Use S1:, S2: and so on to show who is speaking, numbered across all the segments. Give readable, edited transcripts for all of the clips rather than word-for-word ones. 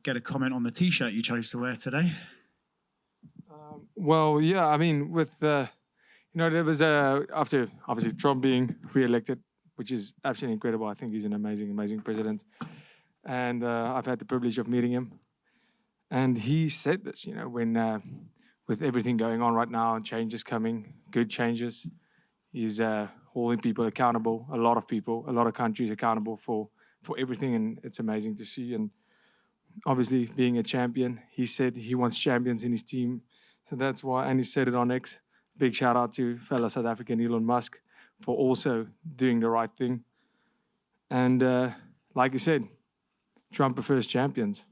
S1: get a comment on the T-shirt you chose to wear today.
S2: Well, yeah, I mean, with there was after obviously Trump being re-elected, which is absolutely incredible. I think he's an amazing president, and I've had the privilege of meeting him. And he said this, when with everything going on right now and changes coming, good changes, he's holding people accountable. A lot of countries accountable for everything, and it's amazing to see. And obviously, being a champion, he said he wants champions in his team. So that's why, and he said it on X. Big shout out to fellow South African Elon Musk for also doing the right thing. And like you said, Trump prefers champions.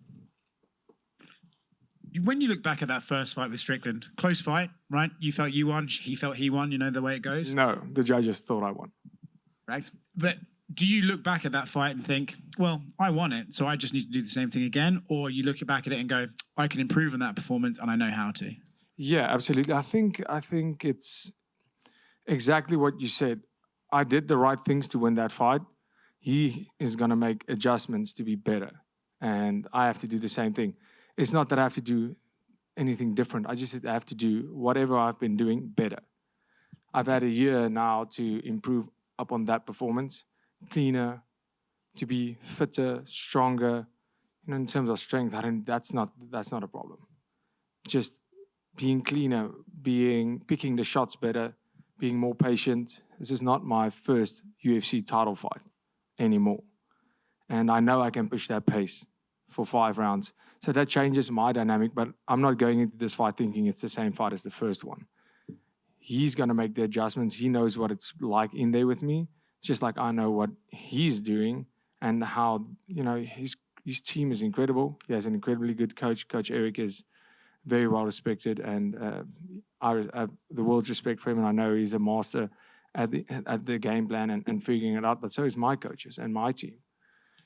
S1: When you look back at that first fight with Strickland, close fight, right? You felt you won, he felt he won, the way it goes?
S2: No, the judges thought I won.
S1: Right. But do you look back at that fight and think, well, I won it, so I just need to do the same thing again? Or you look back at it and go, I can improve on that performance and I know how to?
S2: Yeah, absolutely. I think it's exactly what you said. I did the right things to win that fight. He is going to make adjustments to be better, and I have to do the same thing. It's not that I have to do anything different. I just have to do whatever I've been doing better. I've had a year now to improve upon that performance, cleaner, to be fitter, stronger. In terms of strength, that's not a problem. Just being cleaner, picking the shots better, being more patient. This is not my first UFC title fight anymore. And I know I can push that pace for 5 rounds. So that changes my dynamic, but I'm not going into this fight thinking it's the same fight as the first one. He's going to make the adjustments. He knows what it's like in there with me, just like I know what he's doing and how, his team is incredible. He has an incredibly good coach. Coach Eric is very well respected, and I have the world's respect for him, and I know he's a master at the game plan and figuring it out, but so is my coaches and my team.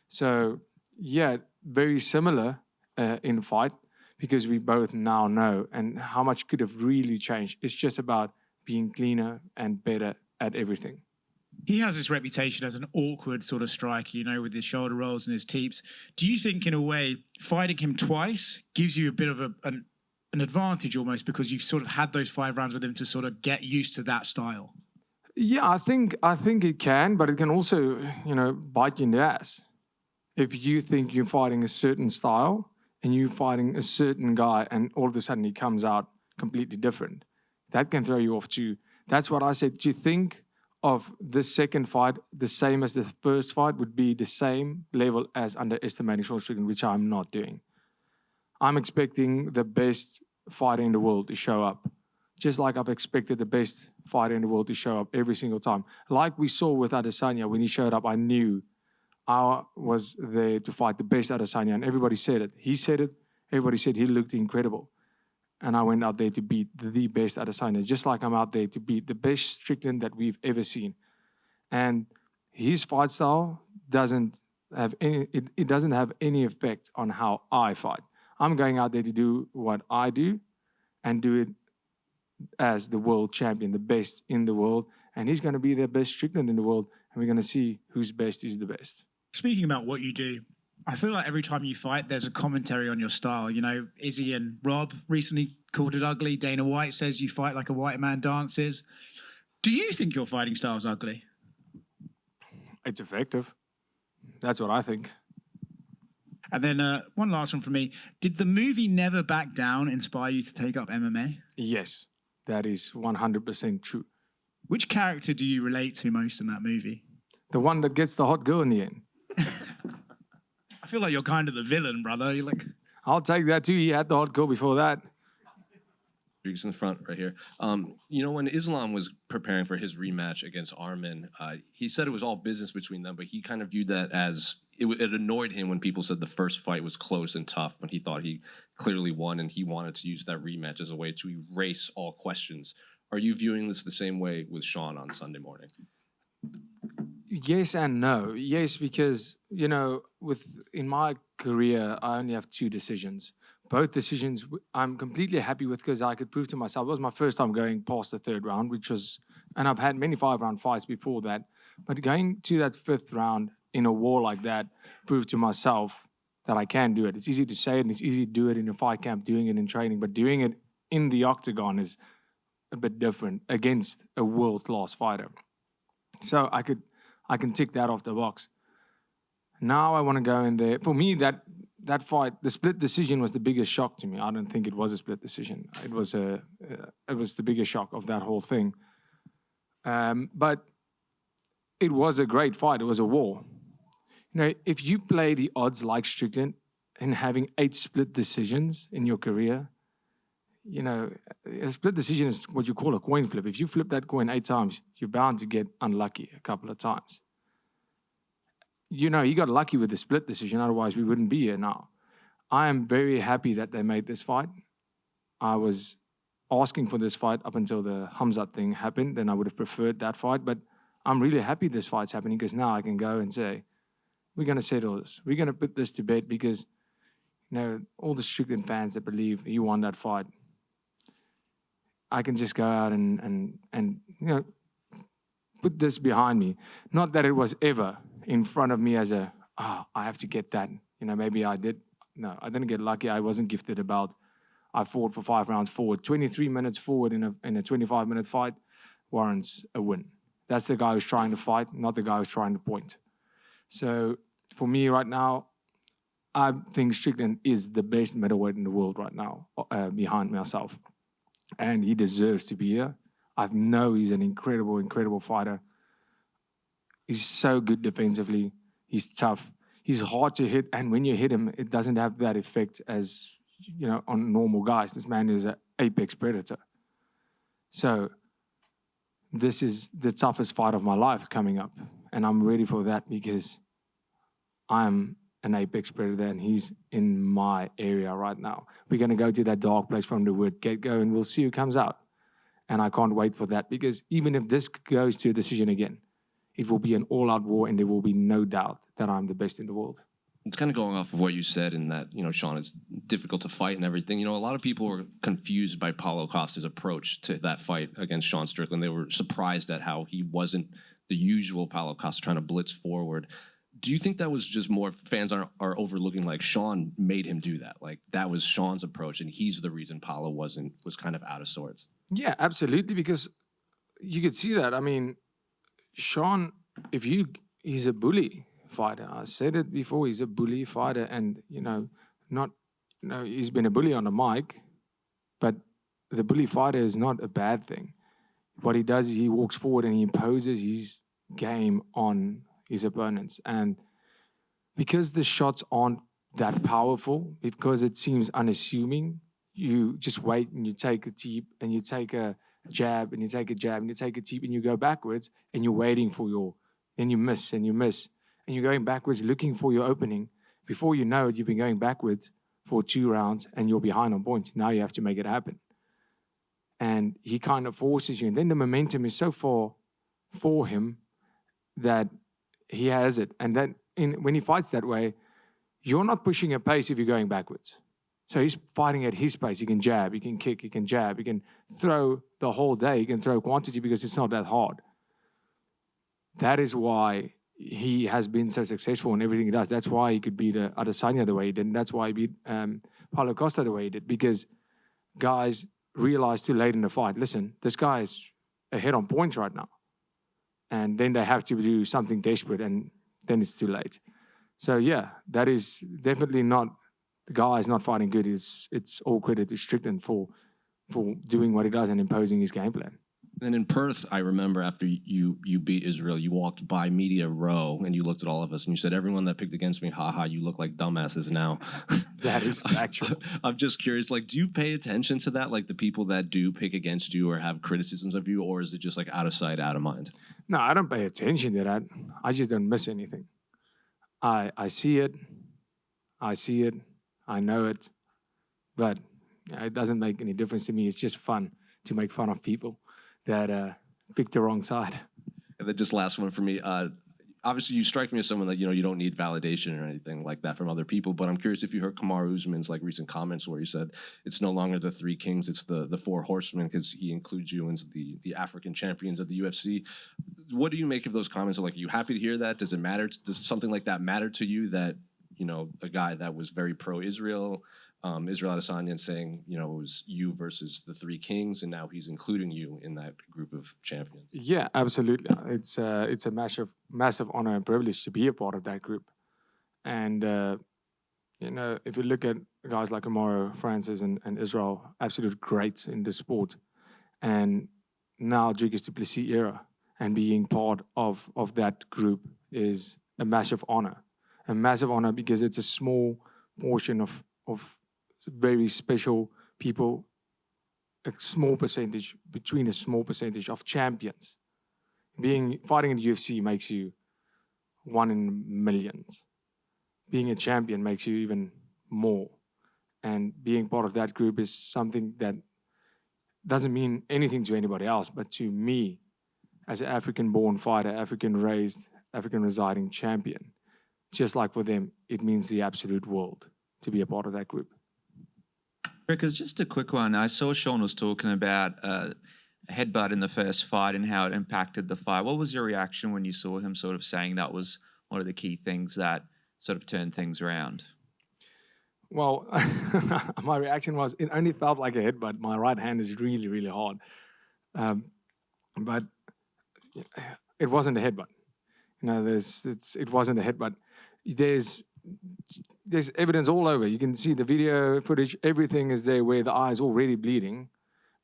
S2: So, yeah, very similar in fight because we both now know, and how much could have really changed. It's just about being cleaner and better at everything.
S1: He has this reputation as an awkward sort of striker, with his shoulder rolls and his teeps. Do you think, in a way, fighting him twice gives you a bit of an advantage almost because you've sort of had those 5 rounds with him to sort of get used to that style?
S2: Yeah, I think it can, but it can also, bite you in the ass. If you think you're fighting a certain style and you're fighting a certain guy and all of a sudden he comes out completely different, that can throw you off too. That's what I said. To think of the second fight the same as the first fight would be the same level as underestimating Sean Strickland, which I'm not doing. I'm expecting the best fighter in the world to show up, just like I've expected the best fighter in the world to show up every single time. Like we saw with Adesanya, when he showed up, I knew I was there to fight the best Adesanya, and everybody said it. He said it. Everybody said he looked incredible. And I went out there to beat the best Adesanya, just like I'm out there to beat the best Strickland that we've ever seen. And his fight style doesn't have any effect on how I fight. I'm going out there to do what I do and do it as the world champion, the best in the world. And he's going to be the best Strickland in the world. And we're going to see whose best is the best.
S1: Speaking about what you do, I feel like every time you fight, there's a commentary on your style. Izzy and Rob recently called it ugly. Dana White says you fight like a white man dances. Do you think your fighting style is ugly?
S2: It's effective. That's what I think.
S1: And then one last one from me. Did the movie Never Back Down inspire you to take up MMA?
S2: Yes, that is 100% true.
S1: Which character do you relate to most in that movie?
S2: The one that gets the hot girl in the end.
S1: I feel like you're kind of the villain, brother. You're like...
S2: I'll take that too. He had the hot girl before that.
S3: Dricus in the front right here. When Islam was preparing for his rematch against Arman, he said it was all business between them, but he kind of viewed that as it annoyed him when people said the first fight was close and tough when he thought he clearly won, and he wanted to use that rematch as a way to erase all questions. Are you viewing this the same way with Sean on Sunday morning?
S2: Yes and no. Yes, because, in my career, I only have 2 decisions. Both decisions I'm completely happy with because I could prove to myself. It was my first time going past the 3rd round, and I've had many 5-round fights before that. But going to that 5th round in a war like that proved to myself that I can do it. It's easy to say it, and it's easy to do it in a fight camp, doing it in training, but doing it in the octagon is a bit different against a world-class fighter. So I can tick that off the box. Now I want to go in there. For me, that fight, the split decision was the biggest shock to me. I don't think it was a split decision. It was the biggest shock of that whole thing. But it was a great fight. It was a war. You know, if you play the odds like Strickland and having 8 split decisions in your career, you know, a split decision is what you call a coin flip. If you flip that coin 8 times, you're bound to get unlucky a couple of times. You know, he got lucky with the split decision, otherwise we wouldn't be here now. I am very happy that they made this fight. I was asking for this fight up until the Hamzat thing happened, then I would have preferred that fight, but I'm really happy this fight's happening because now I can go and say, we're going to settle this. We're going to put this to bed because, you know, all the Strickland fans that believe he won that fight, I can just go out and you know, put this behind me. Not that it was ever in front of me as a, I have to get that. You know, maybe I did. No, I didn't get lucky. I wasn't gifted about, I fought for 5 rounds forward. 23 minutes forward in a 25-minute fight warrants a win. That's the guy who's trying to fight, not the guy who's trying to point. So for me right now, I think Strickland is the best middleweight in the world right now, behind myself. And he deserves to be here. I know he's an incredible, incredible fighter. He's so good defensively. He's tough. He's hard to hit. And when you hit him, it doesn't have that effect as, you know, on normal guys. This man is an apex predator. So this is the toughest fight of my life coming up. And I'm ready for that because I'm an apex predator and he's in my area right now. We're going to go to that dark place from the word get-go and we'll see who comes out. And I can't wait for that because even if this goes to a decision again, it will be an all-out war and there will be no doubt that I'm the best in the world.
S3: It's kind of going off of what you said in that, you know, Sean, it's difficult to fight and everything. You know, a lot of people were confused by Paulo Costa's approach to that fight against Sean Strickland. They were surprised at how he wasn't the usual Paulo Costa trying to blitz forward. Do you think that was just more fans are overlooking, like Sean made him do that? Like that was Sean's approach and he's the reason Paulo was kind of out of sorts?
S2: Yeah, absolutely, because you could see that. I mean, Sean, he's a bully fighter. I said it before, he's a bully fighter and, you know, he's been a bully on the mic, but the bully fighter is not a bad thing. What he does is he walks forward and he imposes his game on his opponents. And because the shots aren't that powerful, because it seems unassuming, you just wait and you take a teep and you take a jab and you take a jab and you take a teep and you go backwards and you're waiting for then you miss and you miss. And you're going backwards looking for your opening. Before you know it, you've been going backwards for 2 rounds and you're behind on points. Now you have to make it happen. And he kind of forces you. And then the momentum is so far for him that he has it. And then when he fights that way, you're not pushing a pace if you're going backwards. So he's fighting at his pace. He can jab, he can kick, he can jab, he can throw the whole day. He can throw quantity because it's not that hard. That is why he has been so successful in everything he does. That's why he could beat Adesanya the way he did. And that's why he beat Paulo Costa the way he did. Because guys realized too late in the fight, listen, this guy is ahead on points right now. And then they have to do something desperate and then it's too late. So yeah, that is definitely not, the guy is not fighting good. It's all credit to Strickland for doing what he does and imposing his game plan.
S3: And in Perth, I remember after you beat Israel, you walked by Media Row and you looked at all of us and you said, everyone that picked against me, haha, you look like dumbasses now.
S2: That is factual.
S3: I'm just curious, like, do you pay attention to that? Like the people that do pick against you or have criticisms of you, or is it just like out of sight, out of mind?
S2: No, I don't pay attention to that. I just don't miss anything. I see it. I know it. But it doesn't make any difference to me. It's just fun to make fun of people that picked the wrong side.
S3: And then just last one for me. Obviously, you strike me as someone that, you know, you don't need validation or anything like that from other people. But I'm curious if you heard Kamaru Usman's like recent comments where he said it's no longer the 3 kings, it's the 4 horsemen, because he includes you in the African champions of the UFC. What do you make of those comments? Like, are you happy to hear that? Does it matter? Does something like that matter to you, that a guy that was very pro-Israel, Israel Adesanya, saying, it was you versus the three kings, and now he's including you in that group of champions.
S2: Yeah, absolutely. It's a massive honor and privilege to be a part of that group. And if you look at guys like Kamaru, Francis, and Israel, absolute greats in the sport, and now Dricus Du Plessis era, and being part of that group is a massive honor. A massive honor because it's a small portion of very special people, between a small percentage of champions. Fighting in the UFC makes you one in millions. Being a champion makes you even more. And being part of that group is something that doesn't mean anything to anybody else, but to me, as an African-born fighter, African-raised, African-residing champion, just like for them, it means the absolute world to be a part of that group.
S4: Because just a quick one, I saw Sean was talking about a headbutt in the first fight and how it impacted the fight. What was your reaction when you saw him sort of saying that was one of the key things that sort of turned things around?
S2: Well, my reaction was it only felt like a headbutt. My right hand is really, really hard. But it wasn't a headbutt. It wasn't a headbutt. There's evidence all over. You can see the video footage. Everything is there where the eye is already bleeding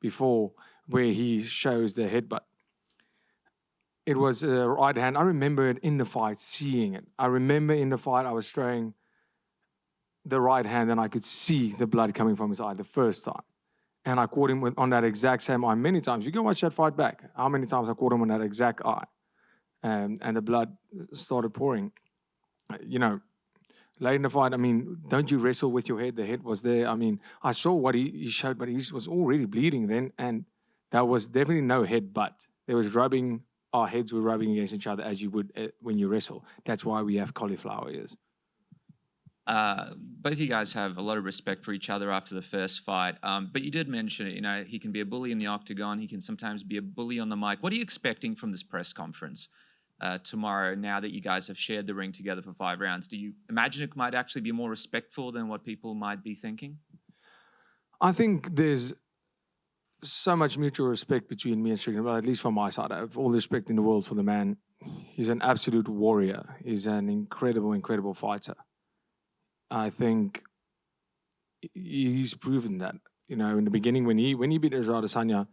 S2: before where he shows the headbutt. It was a right hand. I remember it in the fight, seeing it. I remember in the fight I was throwing the right hand and I could see the blood coming from his eye the first time. And I caught him on that exact same eye many times. You can watch that fight back. How many times I caught him on that exact eye. And the blood started pouring. Late in the fight, don't you wrestle with your head? The head was there. I saw what he showed, but he was already bleeding then. And that was definitely no headbutt. There was rubbing. Our heads were rubbing against each other as you would when you wrestle. That's why we have cauliflower ears.
S4: Both you guys have a lot of respect for each other after the first fight. But you did mention it, he can be a bully in the octagon. He can sometimes be a bully on the mic. What are you expecting from this press conference tomorrow, now that you guys have shared the ring together for 5 rounds? Do you imagine it might actually be more respectful than what people might be thinking?
S2: I think there's so much mutual respect between me and Strickland, well, at least from my side. I have all the respect in the world for the man. He's an absolute warrior. He's an incredible, incredible fighter. I think he's proven that. In the beginning, when he beat Israel Adesanya,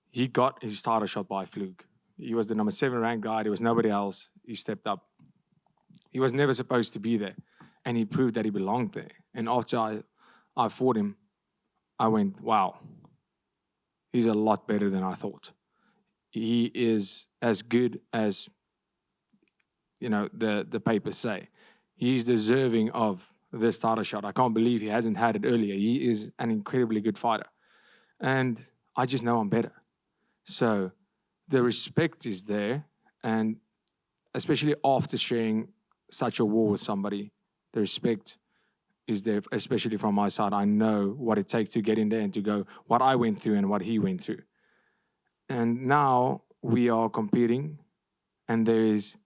S2: he got his title shot by fluke. He was the number 7 ranked guy. There was nobody else. He stepped up. He was never supposed to be there. And he proved that he belonged there. And after I fought him, I went, wow, he's a lot better than I thought. He is as good as, the papers say. He's deserving of this title shot. I can't believe he hasn't had it earlier. He is an incredibly good fighter. And I just know I'm better. So the respect is there. And especially after sharing such a war with somebody, the respect is there, especially from my side. I know what it takes to get in there and to go what I went through and what he went through. And now we are competing and there is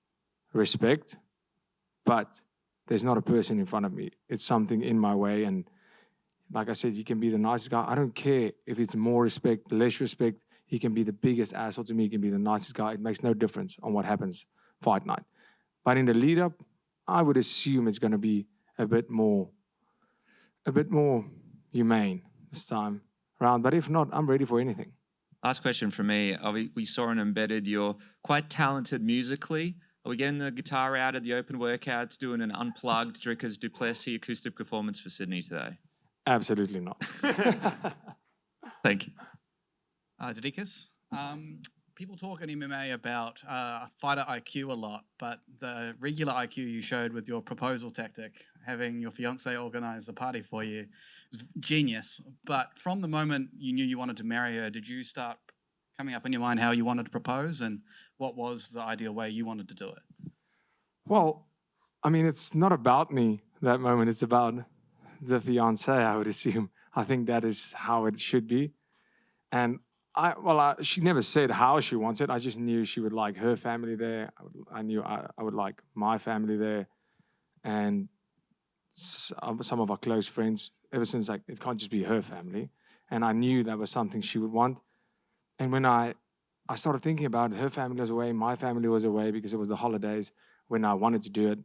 S2: respect, but there's not a person in front of me. It's something in my way. And like I said, you can be the nicest guy. I don't care if it's more respect, less respect. He can be the biggest asshole to me. He can be the nicest guy. It makes no difference on what happens fight night. But in the lead up, I would assume it's going to be a bit more humane this time around. But if not, I'm ready for anything.
S4: Last question for me. We saw in Embedded you're quite talented musically. Are we getting the guitar out of the open workouts, doing an unplugged Dricus Du Plessis acoustic performance for Sydney today?
S2: Absolutely not.
S4: Thank you.
S5: Dricus, people talk in MMA about fighter IQ a lot, but the regular IQ you showed with your proposal tactic, having your fiancée organize the party for you, is genius. But from the moment you knew you wanted to marry her, did you start coming up in your mind how you wanted to propose and what was the ideal way you wanted to do it?
S2: Well, it's not about me that moment. It's about the fiancé, I would assume. I think that is how it should be. And she never said how she wants it. I just knew she would like her family there. I knew I would like my family there. And some of our close friends, ever since like it can't just be her family. And I knew that was something she would want. And when I started thinking about it, her family was away, my family was away because it was the holidays when I wanted to do it.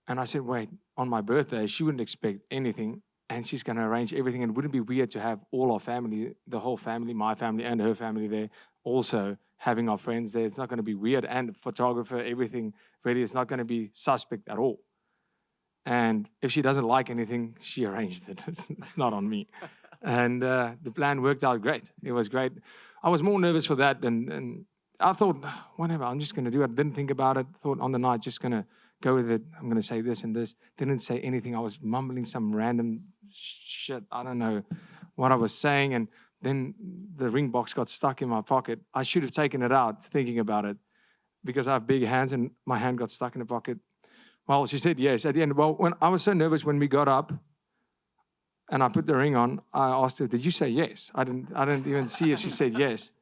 S2: And I said, wait, on my birthday, she wouldn't expect anything. And she's going to arrange everything. And wouldn't it be weird to have all our family, the whole family, my family and her family there, also having our friends there? It's not going to be weird. And the photographer, everything ready. It's not going to be suspect at all. And if she doesn't like anything, she arranged it. It's not on me. And the plan worked out great. It was great. I was more nervous for that. And I thought, whatever, I'm just going to do it. Didn't think about it. Thought on the night, just going to go with it. I'm going to say this and this. Didn't say anything. I was mumbling some random shit. I don't know what I was saying. And then the ring box got stuck in my pocket. I should have taken it out thinking about it because I have big hands and my hand got stuck in the pocket. Well, she said yes at the end. Well, when I was so nervous when we got up and I put the ring on, I asked her, did you say yes? I didn't even see if she said yes.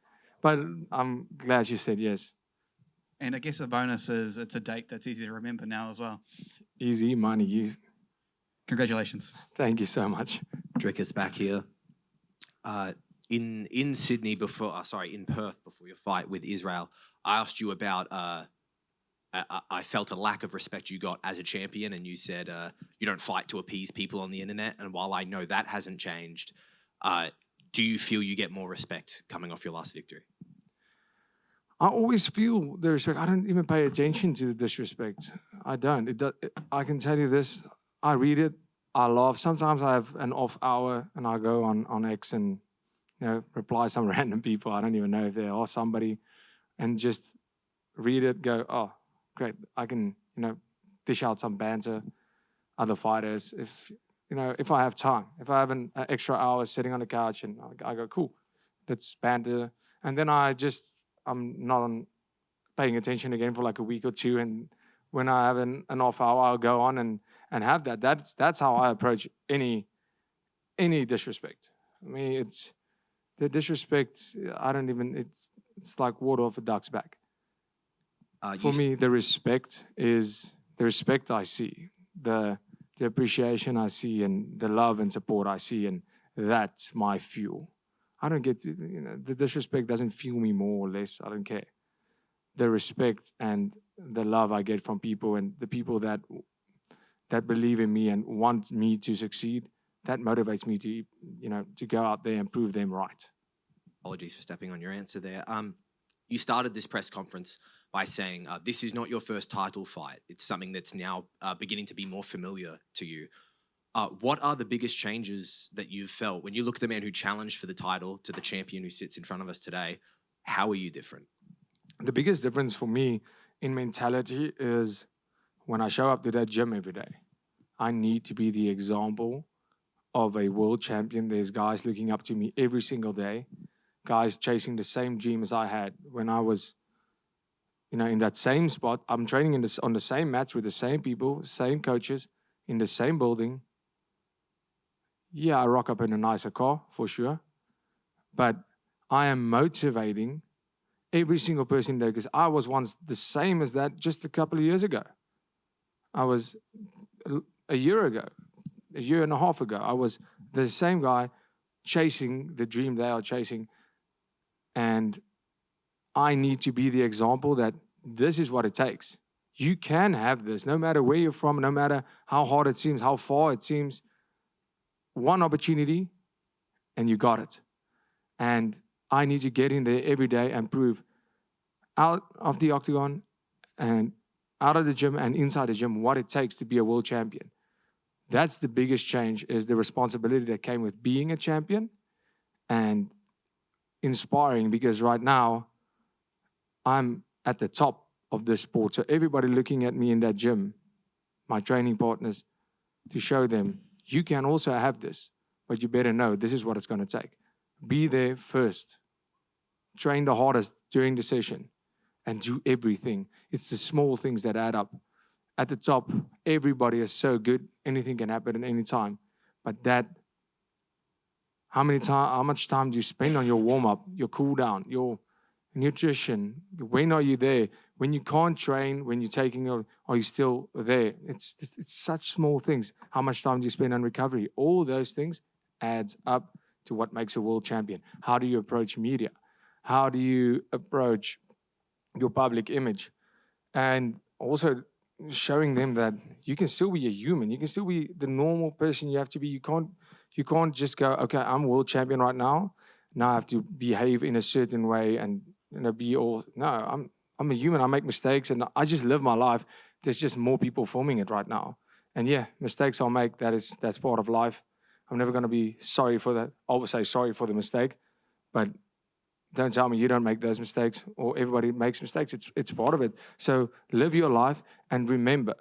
S2: But I'm glad she said yes.
S5: And I guess the bonus is it's a date that's easy to remember now as well.
S2: Easy money. Easy.
S5: Congratulations.
S2: Thank you so much.
S6: Dricus back here. In Sydney in Perth before your fight with Israel, I asked you about I felt a lack of respect you got as a champion, and you said you don't fight to appease people on the internet. And while I know that hasn't changed, do you feel you get more respect coming off your last victory?
S2: I always feel the respect. I don't even pay attention to the disrespect. I don't. I can tell you this. I read it. I laugh. Sometimes I have an off hour and I go on X and reply some random people. I don't even know if they are somebody, and just read it. Go, oh, great. I can dish out some banter. Other fighters, if I have time, if I have an extra hour sitting on the couch, and I go, cool, let's banter, and then I'm not paying attention again for like a week or two, and when I have an off hour, I'll go on and have that. That's how I approach any disrespect. I mean, it's the disrespect. I don't even. It's like water off a duck's back. For me, the respect is the respect I see, the appreciation I see, and the love and support I see, and that's my fuel. I don't get the disrespect doesn't fuel me more or less. I don't care. The respect and the love I get from people, and the people that believe in me and want me to succeed, that motivates me to go out there and prove them right.
S6: Apologies for stepping on your answer there. You started this press conference by saying this is not your first title fight. It's something that's now beginning to be more familiar to you. What are the biggest changes that you've felt when you look at the man who challenged for the title to the champion who sits in front of us today? How are you different?
S2: The biggest difference for me in mentality is when I show up to that gym every day. I need to be the example of a world champion. There's guys looking up to me every single day, guys chasing the same dream as I had when I was in that same spot. I'm training on the same mats with the same people, same coaches, in the same building. Yeah, I rock up in a nicer car, for sure. But I am motivating every single person there because I was once the same as that just a couple of years ago. I was a year and a half ago. I was the same guy chasing the dream they are chasing. And I need to be the example that this is what it takes. You can have this, no matter where you're from, no matter how hard it seems, how far it seems. One opportunity, and you got it. And I need to get in there every day and prove out of the octagon and out of the gym and inside the gym what it takes to be a world champion. That's the biggest change, is the responsibility that came with being a champion, and inspiring, because right now I'm at the top of this sport. So everybody looking at me in that gym, my training partners, to show them, you can also have this, but you better know this is what it's going to take. Be there first. Train the hardest during the session and do everything. It's the small things that add up. At the top, everybody is so good. Anything can happen at any time. But how much time do you spend on your warm-up, your cool-down, your nutrition. When are you there? When you can't train, when you're taking are you still there? It's such small things. How much time do you spend on recovery? All those things adds up to what makes a world champion. How do you approach media? How do you approach your public image? And also showing them that you can still be a human. You can still be the normal person you have to be. You can't just go, okay, I'm world champion right now. Now I have to behave in a certain way and be all. No, I'm a human. I make mistakes and I just live my life. There's just more people filming it right now. And yeah, mistakes I'll make. That's part of life. I'm never going to be sorry for that. I will say sorry for the mistake, but don't tell me you don't make those mistakes, or everybody makes mistakes. It's part of it. So live your life and remember,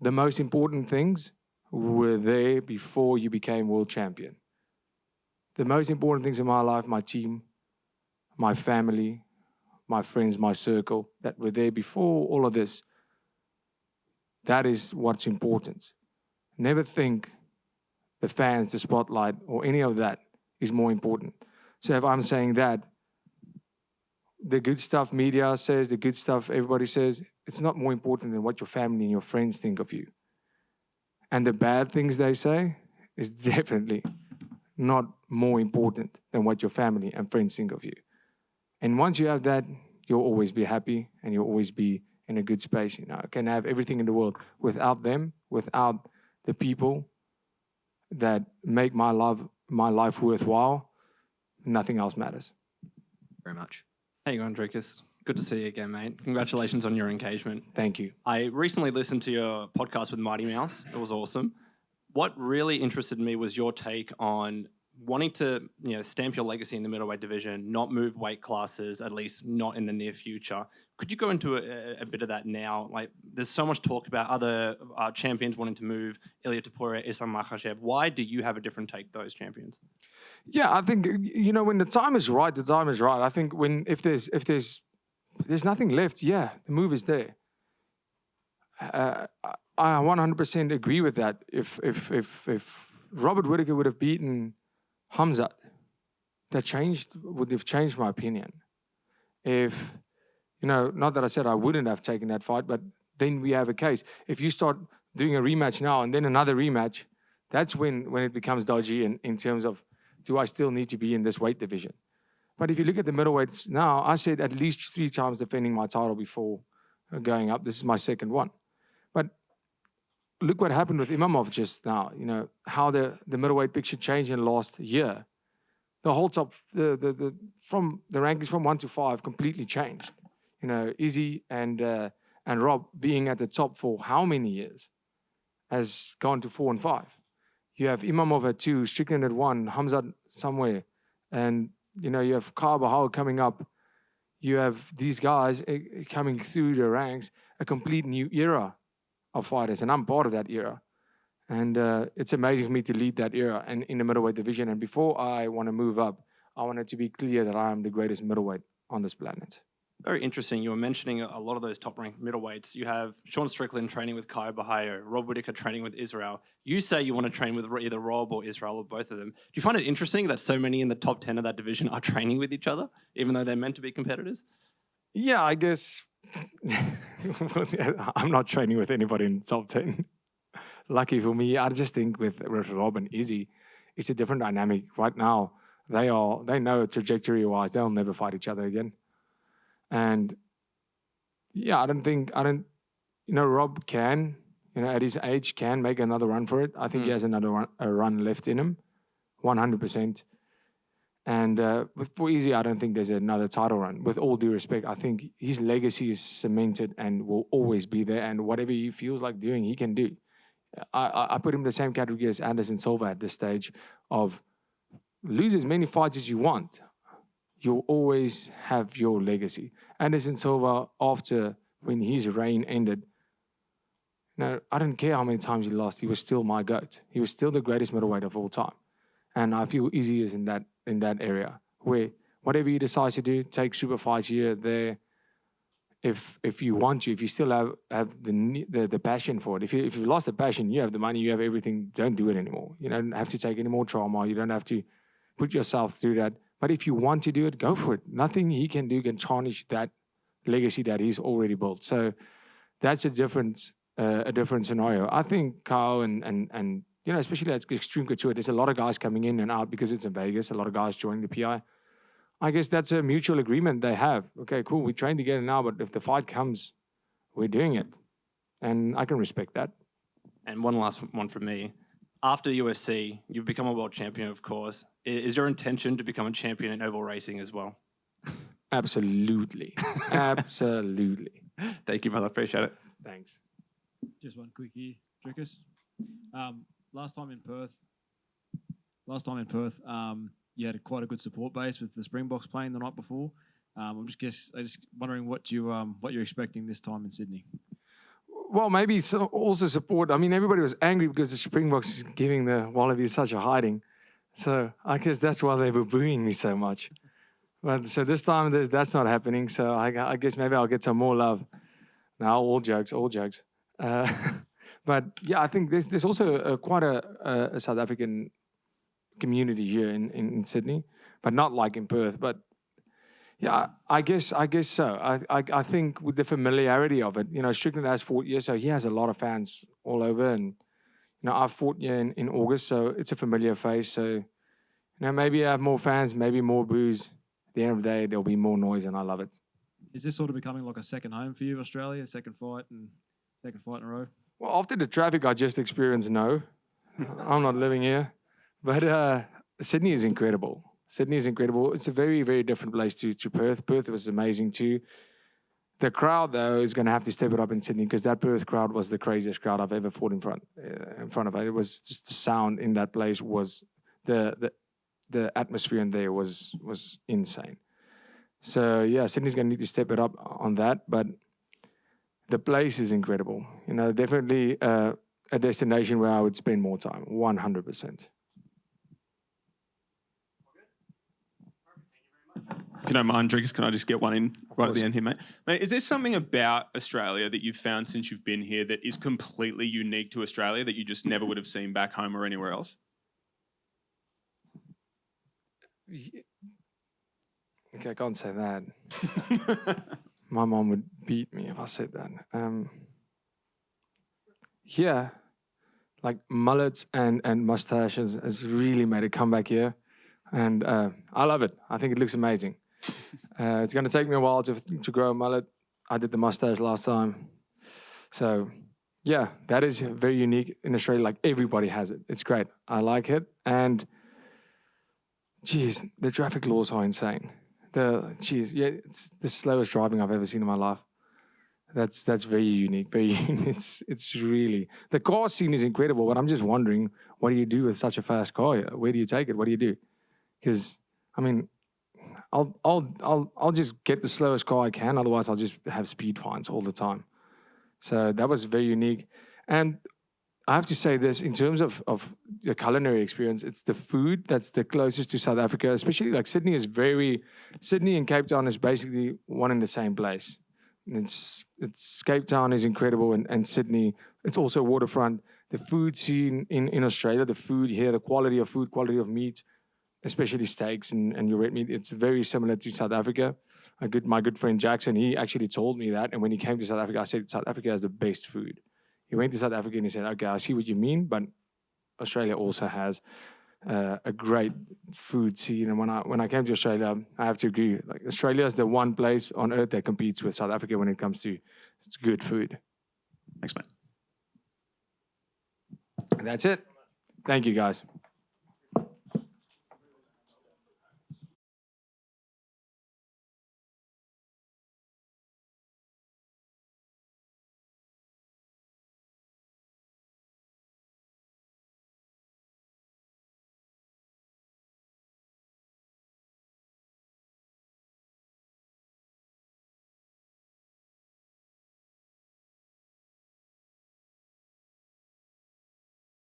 S2: the most important things were there before you became world champion. The most important things in my life, my team, my family, my friends, my circle, that were there before all of this. That is what's important. Never think the fans, the spotlight, or any of that is more important. So if I'm saying that, the good stuff media says, the good stuff everybody says, it's not more important than what your family and your friends think of you. And the bad things they say is definitely not more important than what your family and friends think of you. And once you have that, you'll always be happy and you'll always be in a good space. I can have everything in the world. Without them, without the people that make my life worthwhile, nothing else matters.
S6: Very much.
S7: How you going, Dricus? Good to see you again, mate. Congratulations on your engagement.
S2: Thank you.
S7: I recently listened to your podcast with Mighty Mouse. It was awesome. What really interested me was your take on wanting to, stamp your legacy in the middleweight division, not move weight classes, at least not in the near future. Could you go into a bit of that now? Like, there's so much talk about other champions wanting to move, Ilia Topuria, Islam Makhachev. Why do you have a different take, those champions?
S2: Yeah, I think, when the time is right, the time is right. I think if there's nothing left, yeah, the move is there. I 100% agree with that. If Robert Whittaker would have beaten Hamzat, would have changed my opinion. If, not that I said I wouldn't have taken that fight, but then we have a case. If you start doing a rematch now and then another rematch, that's when it becomes dodgy in terms of, do I still need to be in this weight division? But if you look at the middleweights now, I said at least 3 times defending my title before going up. This is my second one. But look what happened with Imavov just now. How the middleweight picture changed in the last year. The whole top, from the rankings from 1 to 5 completely changed. Izzy and Rob being at the top for how many years has gone to 4 and 5. You have Imavov at 2, Strickland at 1, Hamzat somewhere, and you have Carvajal coming up. You have these guys coming through the ranks, a complete new era of fighters, and I'm part of that era. And it's amazing for me to lead that era and in the middleweight division. And before I want to move up, I want it to be clear that I am the greatest middleweight on this planet.
S7: Very interesting. You were mentioning a lot of those top-ranked middleweights. You have Sean Strickland training with Kai Bahayo, Rob Whittaker training with Israel. You say you want to train with either Rob or Israel or both of them. Do you find it interesting that so many in the top 10 of that division are training with each other, even though they're meant to be competitors?
S2: Yeah, I guess I'm not training with anybody in the top 10. Lucky for me. I just think with Rob and Izzy, it's a different dynamic. Right now, they know trajectory-wise, they'll never fight each other again. And yeah, Rob can, at his age, can make another run for it. I think he has another run left in him, 100%. And for Izzy, I don't think there's another title run. With all due respect, I think his legacy is cemented and will always be there. And whatever he feels like doing, he can do. I put him in the same category as Anderson Silva at this stage of lose as many fights as you want. You'll always have your legacy. Anderson Silva, when his reign ended, I don't care how many times he lost, he was still my GOAT. He was still the greatest middleweight of all time. And I feel Izzy is in that area where whatever he decides to do, take super fights here, there. If you want to, if you still have the passion for it, if you've lost the passion, you have the money, you have everything, don't do it anymore. You don't have to take any more trauma. You don't have to put yourself through that. But if you want to do it, go for it. Nothing he can do can tarnish that legacy that he's already built. So that's a different scenario. I think Kyle and especially at Extreme Couture, there's a lot of guys coming in and out because it's in Vegas. A lot of guys joining the PI. I guess that's a mutual agreement they have. Okay, cool. We train together now, but if the fight comes, we're doing it, and I can respect that.
S7: And one last one from me. After UFC, you've become a world champion, of course. Is your intention to become a champion in oval racing as well?
S2: Absolutely. Absolutely.
S7: Thank you, brother. Appreciate it.
S2: Thanks.
S8: Just one quickie, Dricus. Last time in Perth, you had quite a good support base with the Springboks playing the night before. I'm just wondering what you're expecting this time in Sydney.
S2: Well, maybe also support. I mean, everybody was angry because the Springboks is giving the Wallabies such a hiding. So I guess that's why they were booing me so much. But so this time that's not happening. So I guess maybe I'll get some more love. Now, all jokes. But yeah, I think there's also quite a South African community here in Sydney, but not like in Perth. But yeah, I guess so. I think with the familiarity of it, Strickland has fought here, so he has a lot of fans all over, and I've fought here in August, so it's a familiar face. So maybe I have more fans, maybe more boos. At the end of the day, there'll be more noise, and I love it.
S8: Is this sort of becoming like a second home for you, Australia? Second fight in a row?
S2: Well, after the traffic I just experienced, no, I'm not living here. But Sydney is incredible. It's a very, very different place to Perth. Perth was amazing too. The crowd, though, is going to have to step it up in Sydney because that Perth crowd was the craziest crowd I've ever fought in front of it. It was just the sound in that place was the atmosphere in there was insane. So yeah, Sydney's going to need to step it up on that. But the place is incredible. Definitely a destination where I would spend more time. 100%.
S9: If you don't mind, Dricus, can I just get one in right at the end here, mate? Mate, is there something about Australia that you've found since you've been here that is completely unique to Australia that you just never would have seen back home or anywhere else?
S2: Okay, I can't say that. My mom would beat me if I said that. Yeah, like mullets and mustaches has really made a comeback here. And I love it. I think it looks amazing. It's going to take me a while to grow a mullet. I did the mustache last time. So, yeah, that is very unique in Australia. Like, everybody has it. It's great. I like it. And, geez, the traffic laws are insane. It's the slowest driving I've ever seen in my life. That's very unique. Very unique. It's really... The car scene is incredible, but I'm just wondering, what do you do with such a fast car? Where do you take it? What do you do? Because, I mean, I'll just get the slowest car I can. Otherwise, I'll just have speed fines all the time. So that was very unique. And I have to say this, in terms of the culinary experience, it's the food that's the closest to South Africa, especially like Sydney and Cape Town is basically one in the same place. It's Cape Town is incredible, and Sydney, it's also waterfront. The food scene in Australia, the food here, the quality of food, quality of meat, especially steaks and your red meat, it's very similar to South Africa. My good friend Jackson, he actually told me that. And when he came to South Africa, I said, South Africa has the best food. He went to South Africa and he said, okay, I see what you mean, but Australia also has a great food scene. And when I came to Australia, I have to agree. Like, Australia is the one place on earth that competes with South Africa when it comes to good food.
S9: Thanks, mate.
S2: And that's it. Thank you, guys.